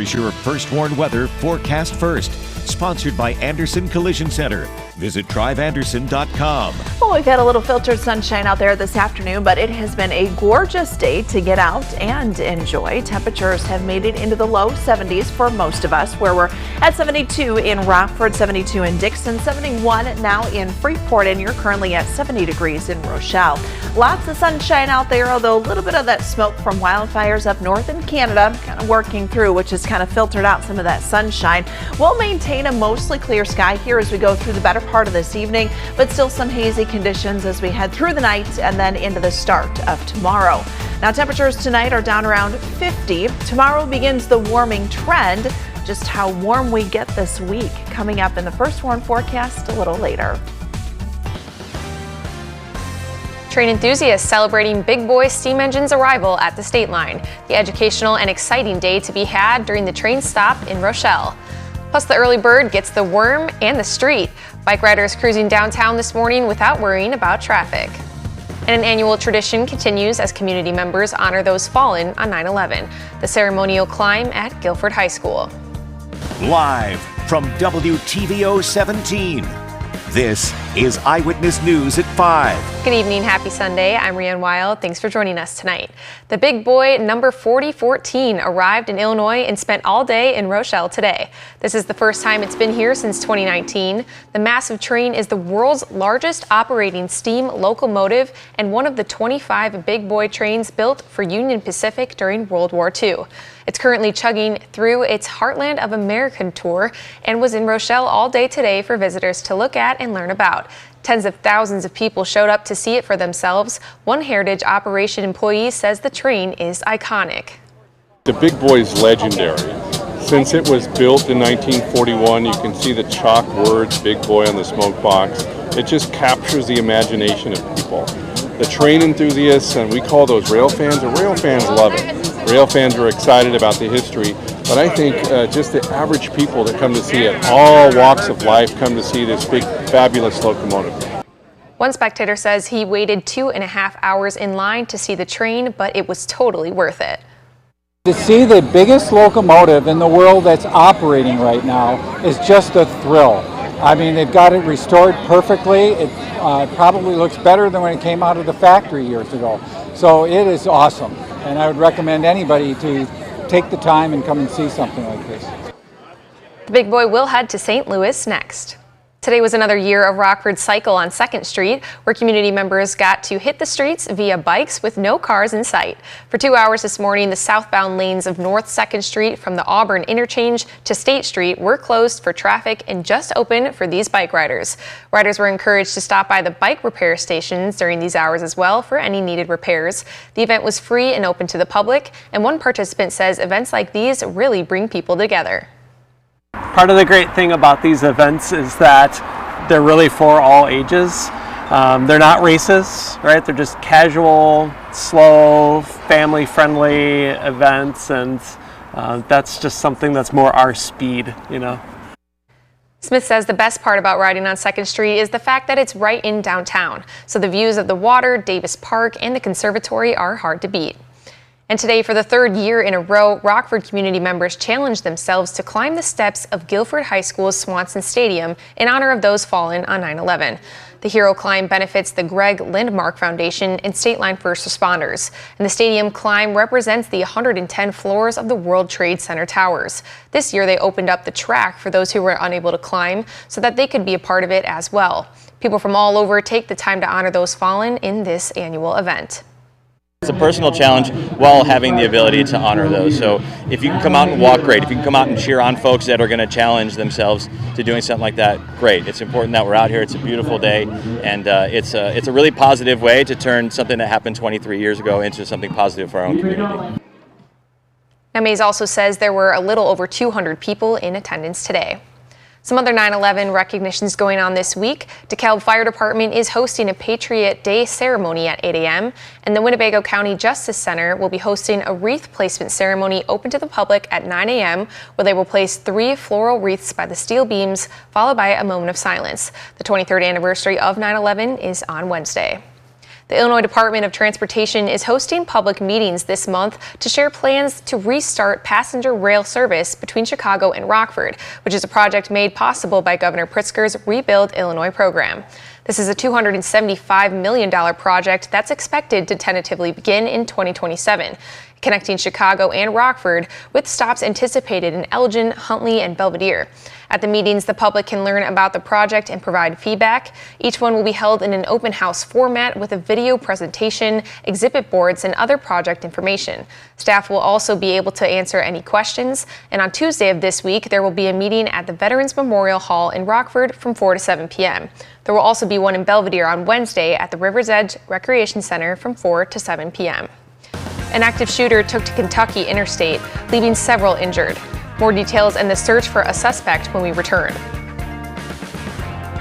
Here's your First Warn weather forecast first. Sponsored by Anderson Collision Center. Visit driveanderson.com. Well, we've had a little filtered sunshine out there this afternoon, but it has been a gorgeous day to get out and enjoy. Temperatures have made it into the low 70s for most of us, where we're at 72 in Rockford, 72 in Dixon, 71 now in Freeport, and you're currently at 70 degrees in Rochelle. Lots of sunshine out there, although a little bit of that smoke from wildfires up north in Canada kind of working through, which has kind of filtered out some of that sunshine. We'll maintain a mostly clear sky here as we go through the better part of this evening, but still some hazy conditions as we head through the night and then into the start of tomorrow. Now, temperatures tonight are down around 50. Tomorrow begins the warming trend. Just how warm we get this week coming up in the First Warn forecast a little later. Train enthusiasts celebrating Big Boy steam engine's arrival at the state line. The educational and exciting day to be had during the train stop in Rochelle. Plus, the early bird gets the worm and the street. Bike riders cruising downtown this morning without worrying about traffic. And an annual tradition continues as community members honor those fallen on 9/11. The ceremonial climb at Guilford High School. Live from WTVO 17. This is Eyewitness News at 5. Good evening, happy Sunday. I'm Rianne Wild. Thanks for joining us tonight. The Big Boy number 4014 arrived in Illinois and spent all day in Rochelle today. This is the first time it's been here since 2019. The massive train is the world's largest operating steam locomotive and one of the 25 Big Boy trains built for Union Pacific during World War II. It's currently chugging through its Heartland of America tour and was in Rochelle all day today for visitors to look at and learn about. Tens of thousands of people showed up to see it for themselves. One Heritage Operation employee says the train is iconic. The Big Boy is legendary. Since it was built in 1941, you can see the chalk words Big Boy on the smoke box. It just captures the imagination of people. The train enthusiasts, and we call those rail fans, the rail fans love it. Rail fans are excited about the history, but I think just the average people that come to see it, all walks of life come to see this big, fabulous locomotive. One spectator says he waited 2.5 hours in line to see the train, but it was totally worth it. To see the biggest locomotive in the world that's operating right now is just a thrill. I mean, they've got it restored perfectly. It probably looks better than when it came out of the factory years ago. So it is awesome, and I would recommend anybody to take the time and come and see something like this. The Big Boy will head to St. Louis next. Today was another year of Rockford Cycle on 2nd Street, where community members got to hit the streets via bikes with no cars in sight. For 2 hours this morning, the southbound lanes of North 2nd Street from the Auburn interchange to State Street were closed for traffic and just open for these bike riders. Riders were encouraged to stop by the bike repair stations during these hours as well for any needed repairs. The event was free and open to the public, and one participant says events like these really bring people together. Part of the great thing about these events is that they're really for all ages. They're not races, right? They're just casual, slow, family-friendly events, and that's just something that's more our speed, you know. Smith says the best part about riding on 2nd Street is the fact that it's right in downtown. So the views of the water, Davis Park, and the conservatory are hard to beat. And today, for the 3rd year in a row, Rockford community members challenged themselves to climb the steps of Guilford High School's Swanson Stadium in honor of those fallen on 9/11. The Hero Climb benefits the Greg Lindmark Foundation and State Line First Responders. And the stadium climb represents the 110 floors of the World Trade Center towers. This year, they opened up the track for those who were unable to climb so that they could be a part of it as well. People from all over take the time to honor those fallen in this annual event. It's a personal challenge while having the ability to honor those. So if you can come out and walk, great. If you can come out and cheer on folks that are going to challenge themselves to doing something like that, great. It's important that we're out here. It's a beautiful day, and it's a really positive way to turn something that happened 23 years ago into something positive for our own community. Now, Mays also says there were a little over 200 people in attendance today. Some other 9/11 recognitions going on this week. DeKalb Fire Department is hosting a Patriot Day ceremony at 8 a.m. and the Winnebago County Justice Center will be hosting a wreath placement ceremony open to the public at 9 a.m. where they will place 3 floral wreaths by the steel beams, followed by a moment of silence. The 23rd anniversary of 9/11 is on Wednesday. The Illinois Department of Transportation is hosting public meetings this month to share plans to restart passenger rail service between Chicago and Rockford, which is a project made possible by Governor Pritzker's Rebuild Illinois program. This is a $275 million project that's expected to tentatively begin in 2027, connecting Chicago and Rockford, with stops anticipated in Elgin, Huntley, and Belvidere. At the meetings, the public can learn about the project and provide feedback. Each one will be held in an open house format with a video presentation, exhibit boards, and other project information. Staff will also be able to answer any questions. And on Tuesday of this week, there will be a meeting at the Veterans Memorial Hall in Rockford from 4 to 7 p.m. There will also be one in Belvidere on Wednesday at the River's Edge Recreation Center from 4 to 7 p.m. An active shooter took to Kentucky Interstate, leaving several injured. More details and the search for a suspect when we return.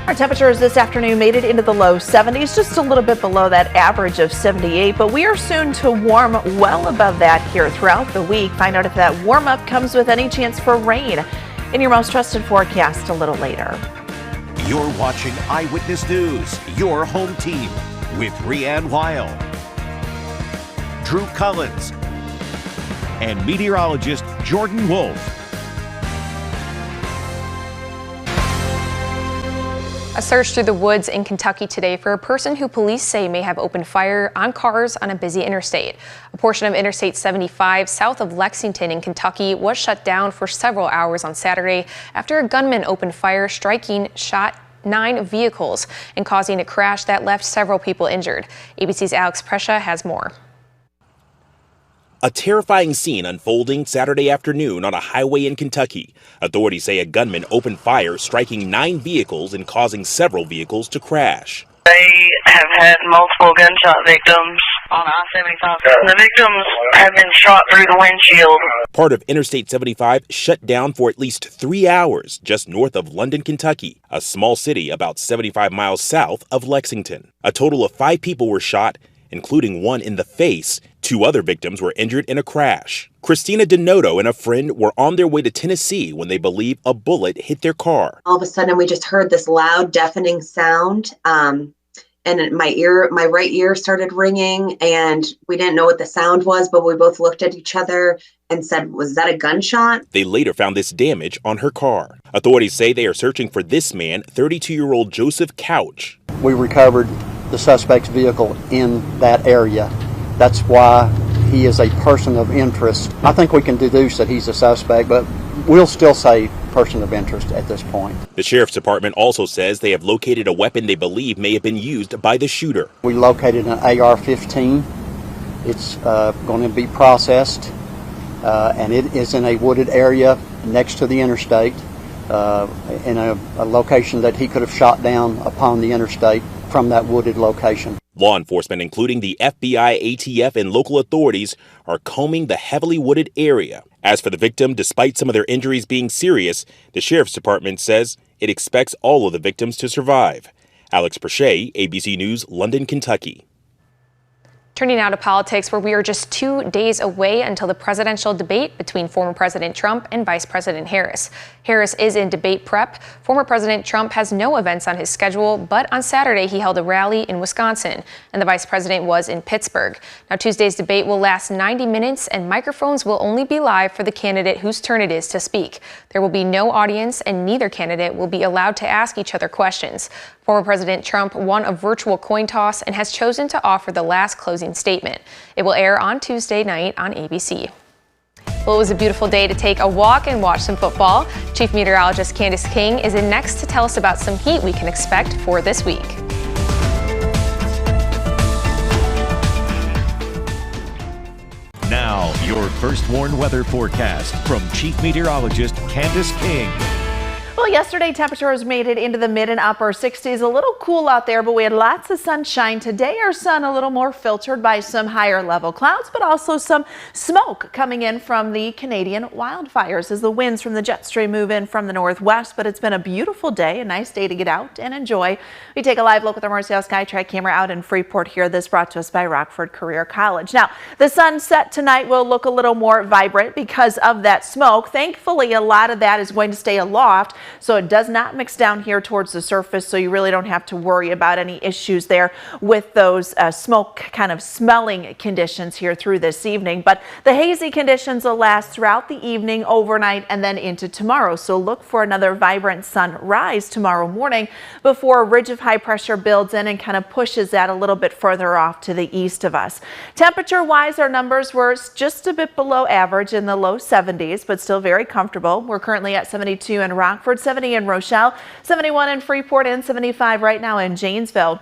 Our temperatures this afternoon made it into the low 70s, just a little bit below that average of 78, but we are soon to warm well above that here throughout the week. Find out if that warm up comes with any chance for rain in your most trusted forecast a little later. You're watching Eyewitness News, your home team, with Rianne Weil, Drew Collins, and meteorologist Jordan Wolf. A search through the woods in Kentucky today for a person who police say may have opened fire on cars on a busy interstate. A portion of Interstate 75 south of Lexington in Kentucky was shut down for several hours on Saturday after a gunman opened fire, shot 9 vehicles and causing a crash that left several people injured. ABC's Alex Prescia has more. A terrifying scene unfolding Saturday afternoon on a highway in Kentucky. Authorities say a gunman opened fire, striking 9 vehicles and causing several vehicles to crash. They have had multiple gunshot victims on I-75. The victims have been shot through the windshield. Part of Interstate 75 shut down for at least 3 hours just north of London, Kentucky, a small city about 75 miles south of Lexington. A total of 5 people were shot, including one in the face. 2 other victims were injured in a crash. Christina Denoto and a friend were on their way to Tennessee when they believe a bullet hit their car. All of a sudden, we just heard this loud, deafening sound, and my right ear started ringing, and we didn't know what the sound was, but we both looked at each other and said, "Was that a gunshot?" They later found this damage on her car. Authorities say they are searching for this man, 32-year-old Joseph Couch. We recovered the suspect's vehicle in that area. That's why he is a person of interest. I think we can deduce that he's a suspect, but we'll still say person of interest at this point. The Sheriff's Department also says they have located a weapon they believe may have been used by the shooter. We located an AR-15. It's going to be processed, and it is in a wooded area next to the interstate, in a location that he could have shot down upon the interstate from that wooded location. Law enforcement, including the FBI, ATF, and local authorities, are combing the heavily wooded area. As for the victim, despite some of their injuries being serious, the Sheriff's Department says it expects all of the victims to survive. Alex Prescia, ABC News, London, Kentucky. Turning now to politics, where we are just 2 days away until the presidential debate between former President Trump and Vice President Harris. Harris is in debate prep. Former President Trump has no events on his schedule, but on Saturday he held a rally in Wisconsin, and the Vice President was in Pittsburgh. Now, Tuesday's debate will last 90 minutes, and microphones will only be live for the candidate whose turn it is to speak. There will be no audience, and neither candidate will be allowed to ask each other questions. Former President Trump won a virtual coin toss and has chosen to offer the last closing statement. It will air on Tuesday night on ABC. Well, it was a beautiful day to take a walk and watch some football. Chief Meteorologist Candace King is in next to tell us about some heat we can expect for this week. Now, your first warned weather forecast from Chief Meteorologist Candace King. Well, yesterday temperatures made it into the mid and upper 60s. A little cool out there, but we had lots of sunshine. Today, our sun a little more filtered by some higher level clouds, but also some smoke coming in from the Canadian wildfires as the winds from the jet stream move in from the northwest. But it's been a beautiful day, a nice day to get out and enjoy. We take a live look with our Marcial Skytrack camera out in Freeport here. This brought to us by Rockford Career College. Now, the sunset tonight will look a little more vibrant because of that smoke. Thankfully, a lot of that is going to stay aloft. so it does not mix down here towards the surface, so you really don't have to worry about any issues there with those smoke kind of smelling conditions here through this evening. But the hazy conditions will last throughout the evening, overnight, and then into tomorrow. So look for another vibrant sunrise tomorrow morning before a ridge of high pressure builds in and kind of pushes that a little bit further off to the east of us. Temperature wise, our numbers were just a bit below average in the low 70s, but still very comfortable. We're currently at 72 in Rockford, 70 in Rochelle, 71 in Freeport, and 75 right now in Janesville.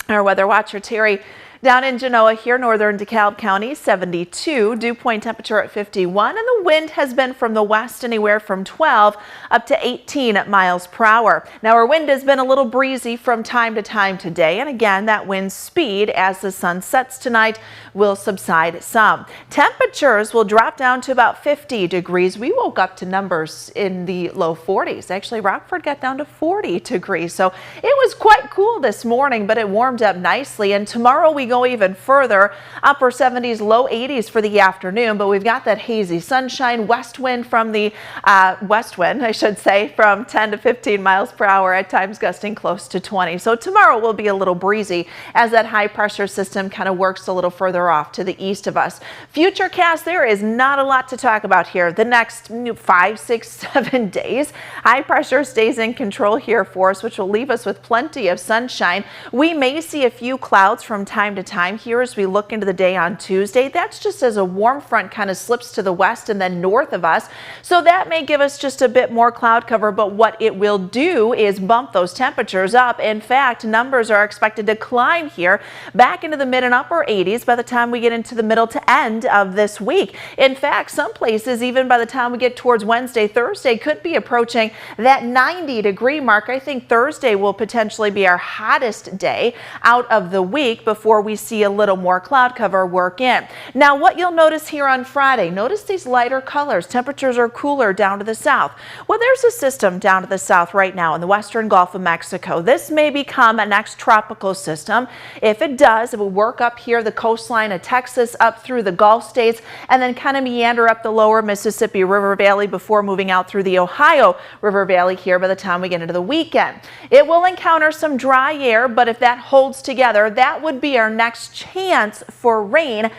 Our weather watcher Terry down in Genoa here, northern DeKalb County, 72. Dew point temperature at 51, and the wind has been from the west anywhere from 12 up to 18 miles per hour. Now our wind has been a little breezy from time to time today, and again that wind speed as the sun sets tonight will subside some. Temperatures will drop down to about 50 degrees. We woke up to numbers in the low 40s. Actually, Rockford got down to 40 degrees, so it was quite cool this morning, but it warmed up nicely. And tomorrow we go even further, upper 70s, low 80s for the afternoon, but we've got that hazy sunshine, west wind from the from 10 to 15 miles per hour, at times gusting close to 20. So tomorrow will be a little breezy as that high pressure system kind of works a little further off to the east of us. Futurecast, there is not a lot to talk about here. The next 5, 6, 7 days, high pressure stays in control here for us, which will leave us with plenty of sunshine. We may see a few clouds from time to time here as we look into the day on Tuesday. That's just as a warm front kind of slips to the west and then north of us. So that may give us just a bit more cloud cover, but what it will do is bump those temperatures up. In fact, numbers are expected to climb here back into the mid and upper 80s by the time we get into the middle to end of this week. In fact, some places, even by the time we get towards Wednesday, Thursday, could be approaching that 90-degree mark. I think Thursday will potentially be our hottest day out of the week before we see a little more cloud cover work in. Now, what you'll notice here on Friday, notice these lighter colors. Temperatures are cooler down to the south. Well, there's a system down to the south right now in the western Gulf of Mexico. This may become a next tropical system. If it does, it will work up here the coastline of Texas up through the Gulf states and then kind of meander up the lower Mississippi River Valley before moving out through the Ohio River Valley here by the time we get into the weekend. It will encounter some dry air, but if that holds together, that would be our next chance for rain.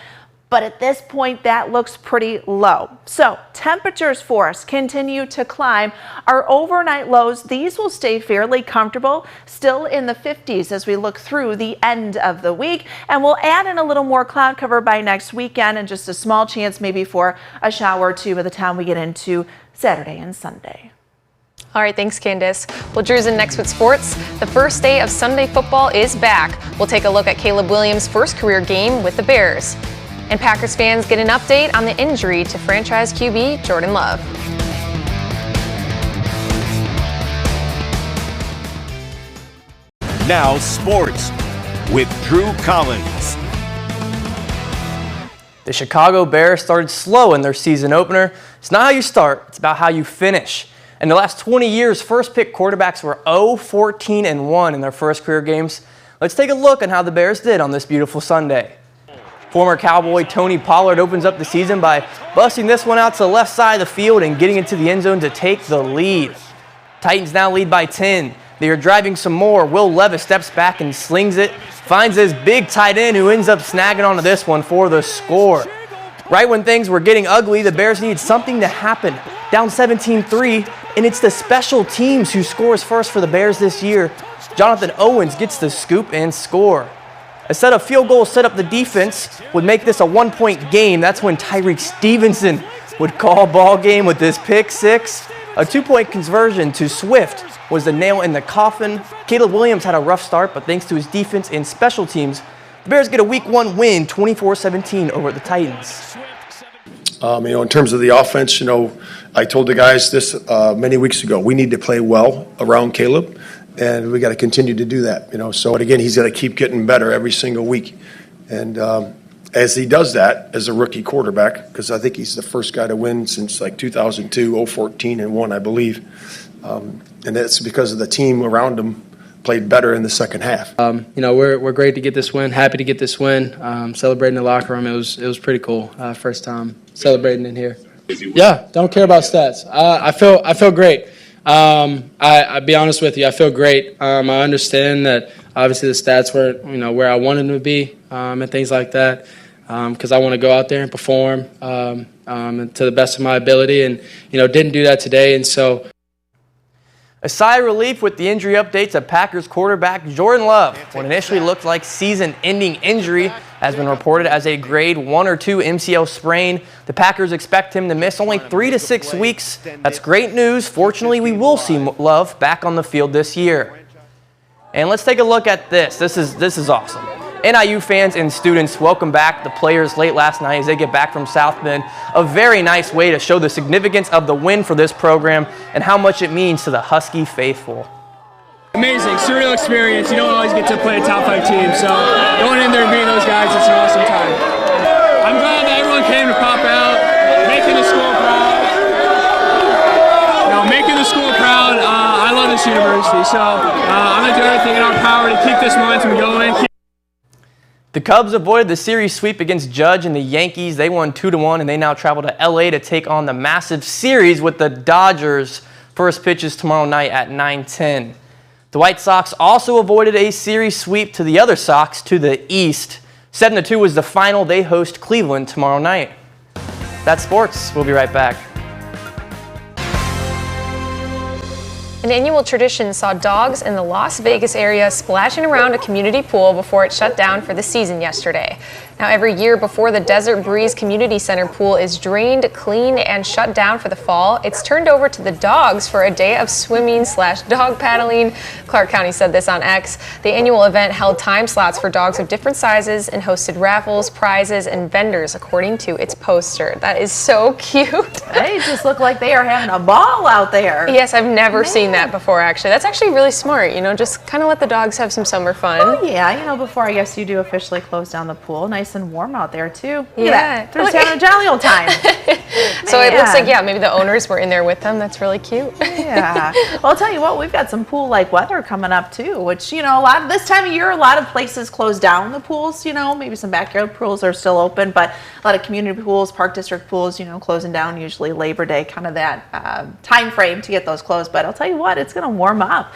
But at this point, that looks pretty low. So temperatures for us continue to climb. Our overnight lows, these will stay fairly comfortable, still in the 50s as we look through the end of the week. And we'll add in a little more cloud cover by next weekend and just a small chance maybe for a shower or two by the time we get into Saturday and Sunday. All right, thanks, Candace. Well, Drew's in next with sports. The first day of Sunday football is back. We'll take a look at Caleb Williams' first career game with the Bears. And Packers fans get an update on the injury to franchise QB Jordan Love. Now sports with Drew Collins. The Chicago Bears started slow in their season opener. It's not how you start, it's about how you finish. In the last 20 years, first-pick quarterbacks were 0-14-1 in their first career games. Let's take a look at how the Bears did on this beautiful Sunday. Former Cowboy Tony Pollard opens up the season by busting this one out to the left side of the field and getting into the end zone to take the lead. Titans now lead by 10. They are driving some more. Will Levis steps back and slings it, finds his big tight end who ends up snagging onto this one for the score. Right when things were getting ugly, the Bears needed something to happen. Down 17-3, and it's the special teams who scores first for the Bears this year. Jonathan Owens gets the scoop and score. A set of field goals set up the defense would make this a one-point game. That's when Tyreek Stevenson would call ball game with this pick six. A two-point conversion to Swift was the nail in the coffin. Caleb Williams had a rough start, but thanks to his defense and special teams, the Bears get a Week 1 win, 24-17 over the Titans. In terms of the offense, I told the guys this many weeks ago. We need to play well around Caleb, and we got to continue to do that. So again, he's got to keep getting better every single week, and as he does that as a rookie quarterback, because I think he's the first guy to win since like 2002, 0-14-1, I believe, and that's because of the team around him played better in the second half. We're great to get this win. Happy to get this win. Celebrating in the locker room, it was pretty cool. First time celebrating in here. Yeah, don't care about stats. I feel great. I'll be honest with you. I feel great. I understand that obviously the stats weren't, where I wanted them to be, and things like that, because I want to go out there and perform to the best of my ability, and didn't do that today, and so. A sigh of relief with the injury updates of Packers quarterback Jordan Love. What initially looked like season-ending injury has been reported as a grade 1 or 2 MCL sprain. The Packers expect him to miss only 3 to 6 weeks. That's great news. Fortunately, we will see Love back on the field this year. And let's take a look at this. This is awesome. NIU fans and students welcome back the players late last night as they get back from South Bend. A very nice way to show the significance of the win for this program and how much it means to the Husky faithful. Amazing, surreal experience. You don't always get to play a top 5 team, so going in there and beating those guys, it's an awesome time. I'm glad that everyone came to pop out, making the school proud. Making the school proud. I love this university, so I'm going to do everything in our power to keep this momentum going. The Cubs avoided the series sweep against Judge and the Yankees. They won 2-1, and they now travel to LA to take on the massive series with the Dodgers. First pitch is tomorrow night at 9:10. The White Sox also avoided a series sweep to the other Sox to the east. 7-2 was the final. They host Cleveland tomorrow night. That's sports. We'll be right back. An annual tradition saw dogs in the Las Vegas area splashing around a community pool before it shut down for the season yesterday. Now, every year before the Desert Breeze Community Center pool is drained, cleaned, and shut down for the fall, it's turned over to the dogs for a day of swimming/dog paddling. Clark County said this on X. The annual event held time slots for dogs of different sizes and hosted raffles, prizes, and vendors, according to its poster. That is so cute. They just look like they are having a ball out there. Yes, I've never seen that before, actually. That's actually really smart, just kind of let the dogs have some summer fun. Oh, yeah, before I guess you do officially close down the pool. Nice and warm out there, too. Yeah. They're just having a jolly old time. So it looks like, maybe the owners were in there with them. That's really cute. Yeah. Well, I'll tell you what, we've got some pool-like weather coming up, too, which, a lot of this time of year, a lot of places close down the pools, maybe some backyard pools are still open, but a lot of community pools, park district pools, closing down usually Labor Day, kind of that time frame to get those closed. But I'll tell you what, it's going to warm up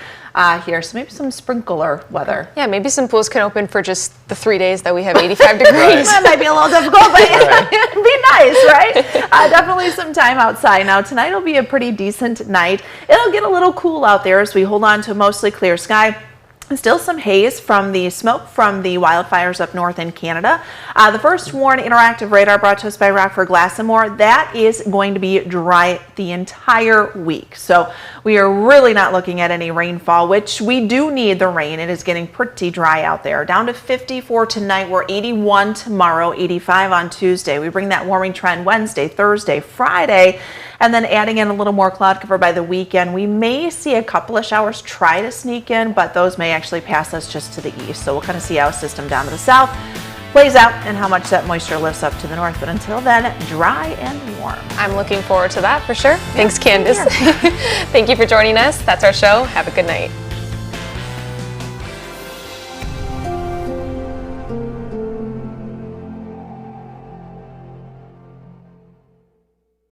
here, so maybe some sprinkler weather. Yeah, maybe some pools can open for just the 3 days that we have 85 degrees. That might be a little difficult, but it'd be nice, right? Definitely some time outside. Now, tonight will be a pretty decent night. It'll get a little cool out there as we hold on to a mostly clear sky. Still some haze from the smoke from the wildfires up north in Canada. The first WARN interactive radar brought to us by Rockford Glass & More, that is going to be dry the entire week. So we are really not looking at any rainfall, which we do need the rain. It is getting pretty dry out there. Down to 54 tonight. We're 81 tomorrow, 85 on Tuesday. We bring that warming trend Wednesday, Thursday, Friday. And then adding in a little more cloud cover by the weekend, we may see a couple of showers try to sneak in, but those may actually pass us just to the east. So we'll kind of see how a system down to the south plays out and how much that moisture lifts up to the north. But until then, dry and warm. I'm looking forward to that for sure. Thanks, Candace. Thank you for joining us. That's our show. Have a good night.